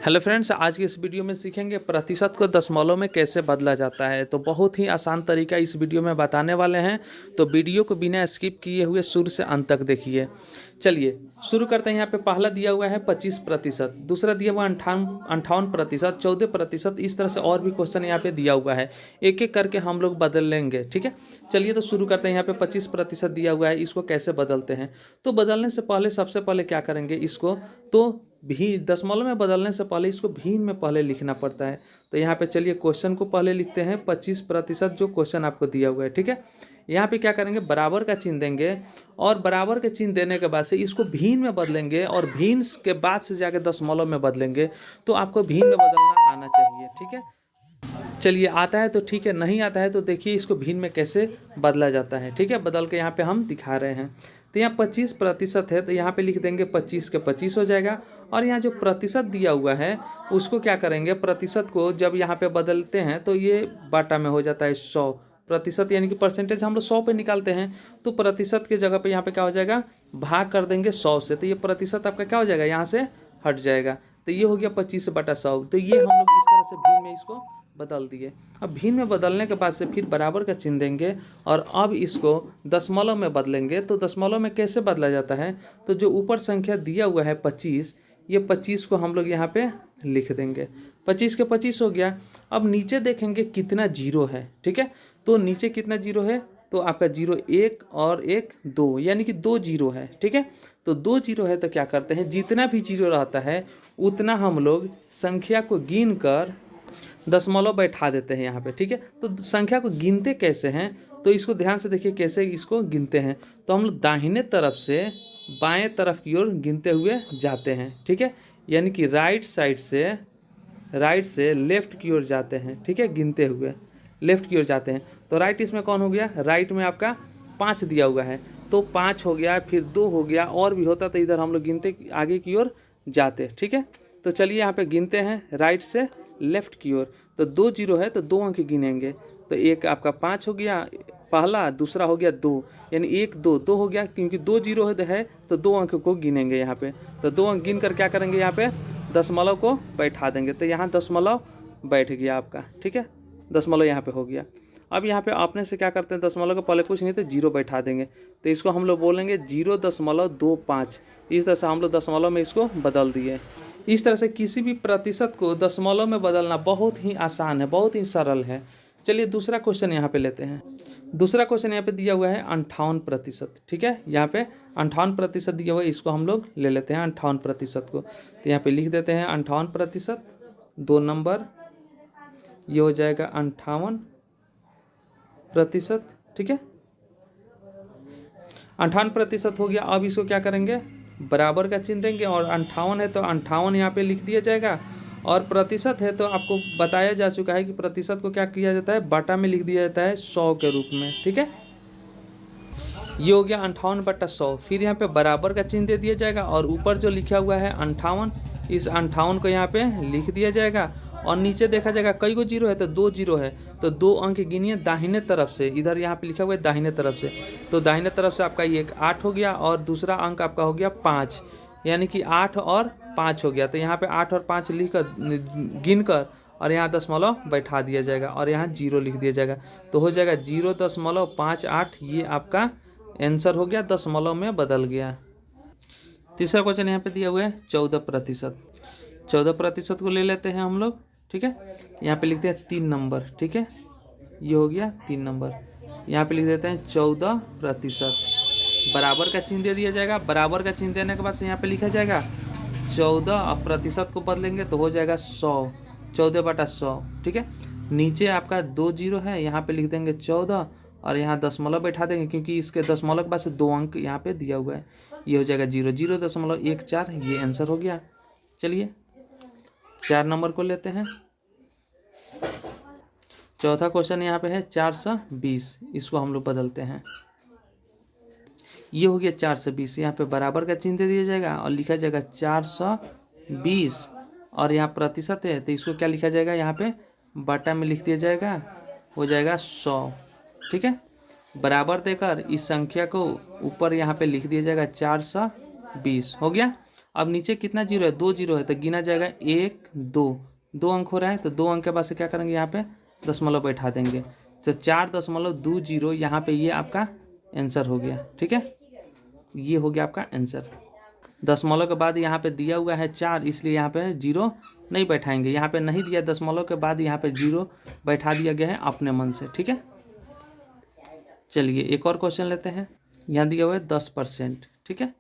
Hello friends, आज की इस वीडियो में सीखेंगे प्रतिशत को दशमलव में कैसे बदला जाता है। तो बहुत ही आसान तरीका इस वीडियो में बताने वाले हैं, तो वीडियो को बिना स्किप किए हुए शुरू से अंत तक देखिए। चलिए शुरू करते हैं। यहाँ पे पहला दिया हुआ है 25%, दूसरा दिया हुआ 58%, 14%, इस तरह से और भी क्वेश्चन यहाँ पे दिया हुआ है। एक एक करके हम लोग बदल लेंगे, ठीक है। चलिए तो शुरू करते हैं। यहाँ पे 25% दिया हुआ है, इसको कैसे बदलते हैं। तो बदलने से पहले सबसे पहले क्या करेंगे, इसको तो भी दशमलव में बदलने से पहले इसको भीन में पहले लिखना पड़ता है। तो यहाँ पे चलिए क्वेश्चन को पहले लिखते हैं 25%, जो क्वेश्चन आपको दिया हुआ है, ठीक है। यहाँ पे क्या करेंगे, बराबर का चिन्ह देंगे और बराबर के चिन्ह देने के बाद से इसको भीन में बदलेंगे और भीन के बाद से जाके दशमलव में बदलेंगे। तो आपको भीन में बदलना आना चाहिए, ठीक है। चलिए आता है तो ठीक है, नहीं आता है तो देखिए इसको भीन में कैसे बदला जाता है, ठीक है। बदल के यहाँ पे हम दिखा रहे हैं। तो यहाँ 25% है, तो यहाँ पे लिख देंगे 25 के 25 हो जाएगा। और यहाँ जो प्रतिशत दिया हुआ है उसको क्या करेंगे, प्रतिशत को जब यहाँ पे बदलते हैं तो ये बाटा में हो जाता है 100%, यानी कि परसेंटेज हम लोग 100 पे निकालते हैं। तो प्रतिशत के जगह पे यहाँ पे क्या हो जाएगा, भाग कर देंगे 100 से। तो ये प्रतिशत आपका क्या हो जाएगा, यहाँ से हट जाएगा। तो ये हो गया 25/100। तो ये हम लोग इस तरह से भीन में इसको बदल दिए। अब भीन में बदलने के बाद से फिर बराबर का चिन्ह देंगे और अब इसको दशमलव में बदलेंगे। तो दशमलव में कैसे बदला जाता है, तो जो ऊपर संख्या दिया हुआ है 25, ये 25 को हम लोग यहाँ पे लिख देंगे। 25 के 25 हो गया। अब नीचे देखेंगे कितना जीरो है, ठीक है। तो नीचे कितना जीरो है, तो आपका जीरो 1 और 1 2, यानी कि 2 जीरो है, ठीक है। तो 2 जीरो है तो क्या करते हैं, जितना भी जीरो रहता है उतना हम लोग संख्या को गिन कर दशमलव बैठा देते हैं यहाँ पे, ठीक है। तो संख्या को गिनते कैसे हैं, तो इसको ध्यान से देखिए कैसे इसको गिनते हैं। तो हम लोग दाहिने तरफ से बाएं तरफ की ओर गिनते हुए जाते हैं, ठीक है। यानी कि राइट से लेफ्ट की ओर जाते हैं, ठीक है। गिनते हुए लेफ्ट की ओर जाते हैं। तो राइट इसमें कौन हो गया, राइट में आपका 5 दिया हुआ है, तो 5 हो गया, फिर 2 हो गया, और भी होता तो इधर हम लोग गिनते आगे की ओर जाते, ठीक है। तो चलिए यहाँ पे गिनते हैं राइट से लेफ्ट की ओर। तो 2 जीरो है तो 2 अंक गिनेंगे। तो एक आपका 5 हो गया पहला, दूसरा हो गया 2, यानी 1 2 2 हो गया, क्योंकि 2 जीरो है तो 2 अंक को गिनेंगे यहाँ पे। तो 2 अंक गिन कर क्या करेंगे, यहाँ पे दशमलव को बैठा देंगे। तो यहाँ दशमलव बैठ गया आपका, ठीक है। दशमलव यहाँ पे हो गया। अब यहाँ पे अपने से क्या करते हैं, दशमलव के पहले कुछ नहीं तो जीरो बैठा देंगे। तो इसको हम लोग बोलेंगे 0.25। इस तरह से हम लोग दशमलव में इसको बदल दिए। इस तरह से किसी भी प्रतिशत को दशमलव में बदलना बहुत ही आसान है, बहुत ही सरल है। चलिए दूसरा क्वेश्चन यहाँ पे लेते हैं। दूसरा क्वेश्चन यहाँ पे दिया हुआ है 58%, ठीक है। यहाँ पे 58% दिया हुआ है, इसको हम लोग ले लेते हैं 58% को। तो यहाँ पे लिख देते हैं 58%, 2 नंबर, ये हो जाएगा 58%, ठीक है। 58% हो गया। अब इसको क्या करेंगे, बराबर का चिन्ह देंगे और 58 है तो 58 यहाँ पे लिख दिया जाएगा। और प्रतिशत है तो आपको बताया जा चुका है कि प्रतिशत को क्या किया जाता है, बाटा में लिख दिया जाता है 100 के रूप में, ठीक है। ये हो गया 58/100। फिर यहाँ पे बराबर का चिन्ह दे दिया जाएगा और ऊपर जो लिखा हुआ है 58, इस 58 को यहाँ पे लिख दिया जाएगा। और नीचे देखा जाएगा कई गो जीरो है, तो 2 जीरो है, तो 2 अंक गिनिए दाहिने तरफ से। इधर यहाँ पे लिखा हुआ है दाहिने तरफ से, तो दाहिने तरफ से आपका ये 8 हो गया और दूसरा अंक आपका हो गया 5, यानी कि 8 और 5 हो गया। तो यहाँ पे 8 और 5 लिख कर गिन कर और यहाँ दशमलव बैठा दिया जाएगा और यहाँ जीरो लिख दिया जाएगा। तो हो जाएगा 0.58। ये आपका आंसर हो गया, दशमलव में बदल गया। तीसरा क्वेश्चन यहाँ पे दिया हुआ है 14%। 14% को ले लेते हैं हम लोग, ठीक है। यहाँ पे लिखते हैं 3 नंबर, ठीक है। ये हो गया 3 नंबर। यहाँ पे लिख देते हैं 14%। बराबर का चिन्ह दे दिया जाएगा। बराबर का चिन्ह देने के बाद से यहाँ पे लिखा जाएगा 14, अब प्रतिशत को बदलेंगे तो हो जाएगा 100, 14/100, ठीक है। नीचे आपका 2 जीरो है, यहाँ पे लिख देंगे 14 और यहाँ दशमलव बैठा देंगे, क्योंकि इसके दशमलव के बाद से 2 अंक यहाँ पे दिया हुआ है। ये हो जाएगा 0.14। ये आंसर हो गया। चलिए 4 नंबर को लेते हैं। चौथा क्वेश्चन यहाँ पे है 420। इसको हम लोग बदलते हैं। ये हो गया 420। यहाँ पे बराबर का चिन्ह दे दिया जाएगा और लिखा जाएगा 420 और यहाँ प्रतिशत है तो इसको क्या लिखा जाएगा, यहाँ पे बाटा में लिख दिया जाएगा, हो जाएगा 100, ठीक है। बराबर देकर इस संख्या को ऊपर यहाँ पे लिख दिया जाएगा 420 हो गया। अब नीचे कितना जीरो है, 2 जीरो है, तो गिना जाएगा 1 2, 2 अंक हो रहा है, तो 2 अंक के बाद से क्या करेंगे, यहाँ पे दशमलव बैठा देंगे, तो 4.20 यहाँ पे ये आपका आंसर हो गया। ठीक है, ये हो गया आपका आंसर। दशमलव के बाद यहाँ पे दिया हुआ है 4, इसलिए यहाँ पे जीरो नहीं बैठाएंगे, यहाँ पे नहीं दिया दशमलव के बाद यहाँ पे जीरो बैठा दिया गया है अपने मन से। ठीक है, चलिए एक और क्वेश्चन लेते हैं। यहाँ दिया हुआ है 10%। ठीक है,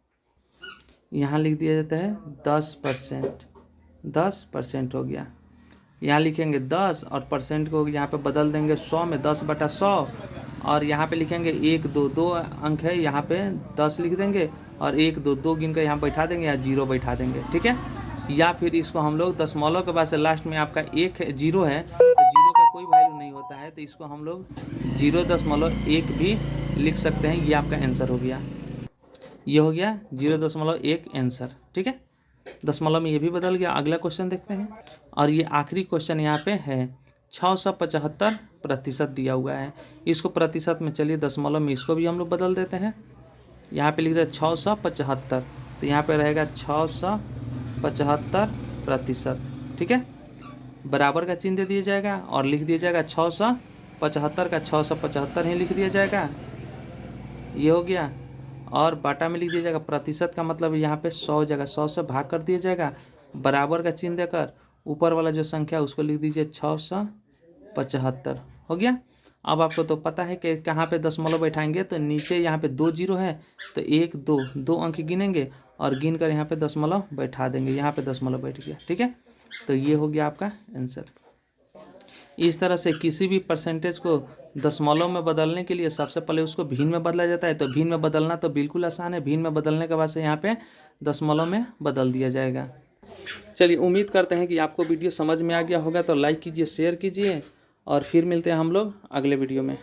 यहाँ लिख दिया जाता है 10%, 10% हो गया। यहाँ लिखेंगे 10 और परसेंट को यहाँ पे बदल देंगे 100 में, 10/100, और यहाँ पे लिखेंगे 1 2, 2 अंक है, यहाँ पे 10 लिख देंगे और 1 2, 2 गिन कर यहाँ बैठा देंगे या जीरो बैठा देंगे। ठीक है, या फिर इसको हम लोग दशमलव के बाद से लास्ट में आपका 1 है, जीरो है, तो जीरो का कोई वैल्यू नहीं होता है, तो इसको हम लोग 0.1 भी लिख सकते हैं। ये आपका आंसर हो गया, ये हो गया 0.1 आंसर। ठीक है, दशमलव में ये भी बदल गया। अगला क्वेश्चन देखते हैं, और ये आखिरी क्वेश्चन यहाँ पे है 675% दिया हुआ है, इसको प्रतिशत में, चलिए दशमलव में इसको भी हम लोग बदल देते हैं। यहाँ पे लिख दे 675, तो यहाँ पे रहेगा 675%। ठीक है, बराबर का चिन्ह दे दिया जाएगा और लिख दिया जाएगा 675 का 675 ही लिख दिया जाएगा, ये हो गया। और बाटा में लिख दिया जाएगा, प्रतिशत का मतलब यहाँ पे 100 जगह 100 से भाग कर दिया जाएगा, बराबर का चिन्ह देकर ऊपर वाला जो संख्या उसको लिख दीजिए 675। हो गया। अब आपको तो पता है कि कहाँ पे दशमलव बैठाएंगे, तो नीचे यहाँ पे 2 जीरो है, तो 1 2, 2 अंक गिनेंगे और गिन कर यहाँ पे दशमलव बैठा देंगे, यहाँ पे दशमलव बैठ गया। ठीक है, तो ये हो गया आपका आंसर। इस तरह से किसी भी परसेंटेज को दशमलव में बदलने के लिए सबसे पहले उसको भिन्न में बदला जाता है। तो भिन्न में बदलना तो बिल्कुल आसान है, भिन्न में बदलने के बाद से यहाँ पे दशमलव में बदल दिया जाएगा। चलिए, उम्मीद करते हैं कि आपको वीडियो समझ में आ गया होगा, तो लाइक कीजिए, शेयर कीजिए, और फिर मिलते हैं हम लोग अगले वीडियो में।